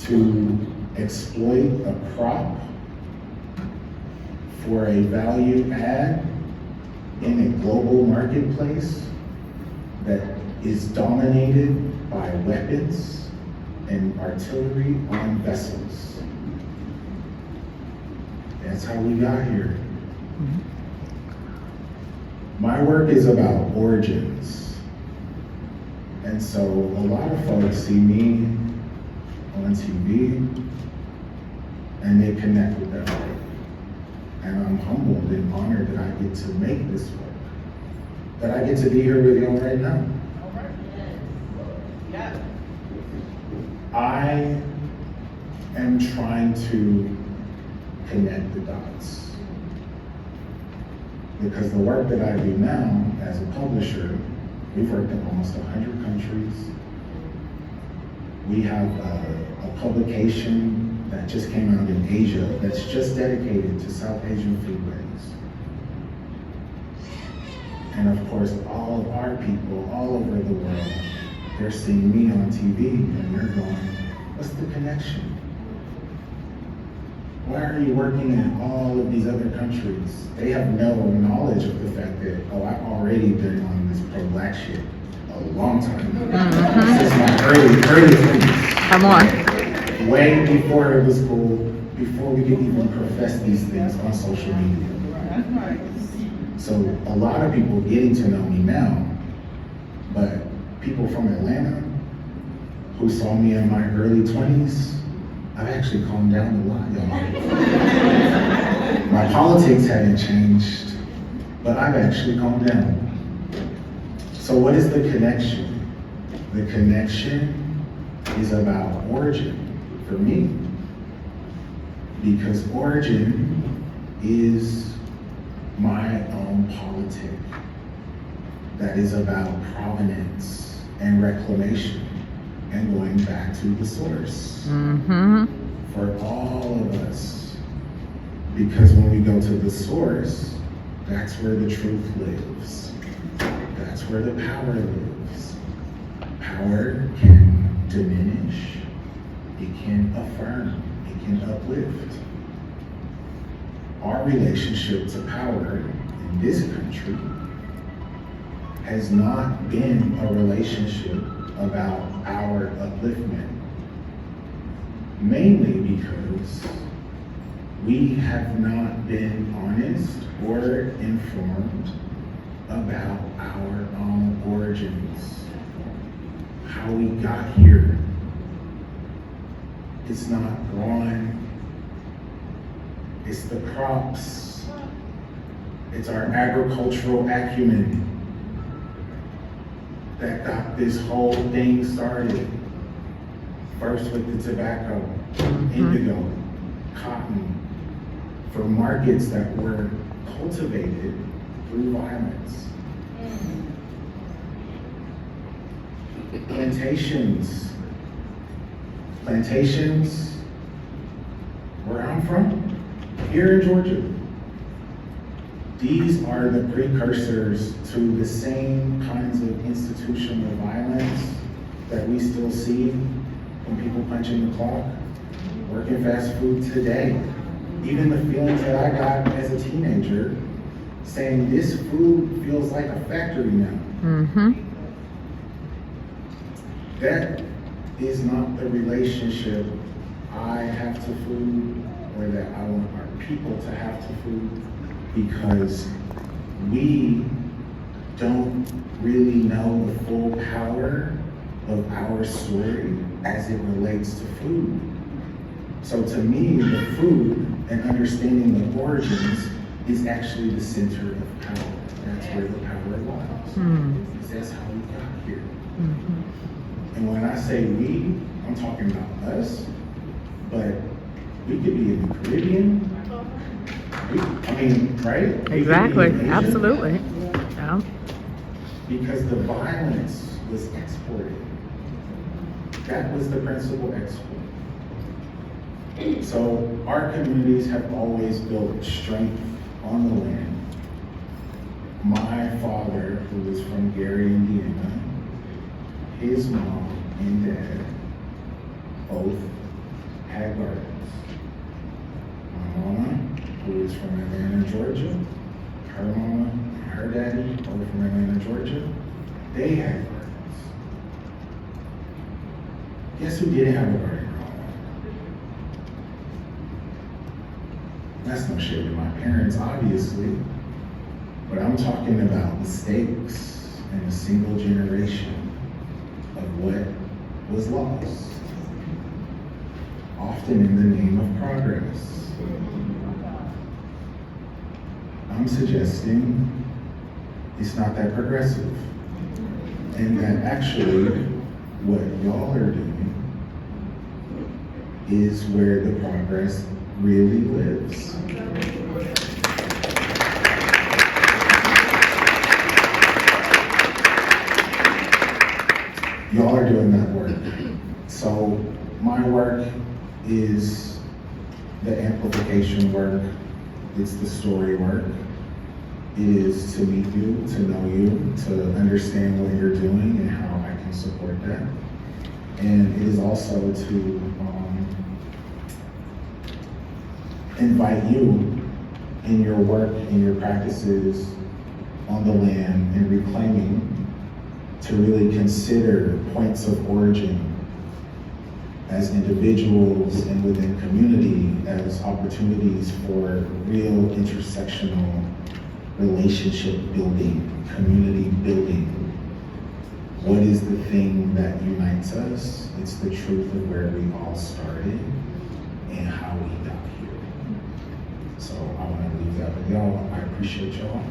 to exploit a crop for a value add in a global marketplace that is dominated by weapons and artillery on vessels. That's how we got here. My work is about origins. And so a lot of folks see me on TV and they connect with that work. And I'm humbled and honored that I get to make this work, that I get to be here with y'all right now. I am trying to connect the dots. Because the work that I do now as a publisher, we've worked in almost 100 countries. We have a publication that just came out in Asia that's just dedicated to South Asian foodways. And of course, all of our people all over the world, they're seeing me on TV and they're going, what's the connection? Why are you working in all of these other countries? They have no knowledge of the fact that, oh, I've already been on this pro-black shit a long time. This is my early 20s. Come on. Way before it was cool, before we could even profess these things on social media. So a lot of people getting to know me now, but people from Atlanta who saw me in my early 20s, I've actually calmed down a lot, y'all. My politics hadn't changed, but I've actually calmed down. So what is the connection? The connection is about origin for me, because origin is my own politic that is about provenance and reclamation and going back to the source for all of us. Because when we go to the source, that's where the truth lives. That's where the power lives. Power can diminish, it can affirm, it can uplift. Our relationship to power in this country has not been a relationship about our upliftment, mainly because we have not been honest or informed about our own origins, how we got here. It's not growing, it's the crops, it's our agricultural acumen that got this whole thing started. First with the tobacco, indigo, cotton, for markets that were cultivated through violence. Plantations, where I'm from, here in Georgia. These are the precursors to the same kinds of institutional violence that we still see when people punching the clock, working fast food today. Even the feelings that I got as a teenager, saying this food feels like a factory now. That is not the relationship I have to food, or that I want our people to have to food, because we don't really know the full power of our story as it relates to food. So to me, the food and understanding the origins is actually the center of power. That's where the power lies. Because that's how we got here. And when I say we, I'm talking about us, but we could be in the Caribbean. Right? Exactly. Absolutely. Yeah. Because the violence was exported. That was the principal export. So our communities have always built strength on the land. My father, who was from Gary, Indiana, his mom and dad both had gardens. My mama, who is from Atlanta, Georgia, her mama and her daddy, both from Atlanta, Georgia, they had gardens. Guess who didn't have a garden growing up? That's no shade to my parents, obviously, but I'm talking about mistakes in a single generation of what was lost, often in the name of progress. I'm suggesting it's not that progressive, and that actually what y'all are doing is where the progress really lives. Y'all are doing that work. So my work is the amplification work. It's the story work. It is to meet you, to know you, to understand what you're doing and how I can support that. And it is also to invite you in your work, in your practices on the land and reclaiming, to really consider points of origin as individuals and within community as opportunities for real intersectional relationship building, community building. What is the thing that unites us? It's the truth of where we all started and how we got here. So I want to leave that with y'all. I appreciate y'all.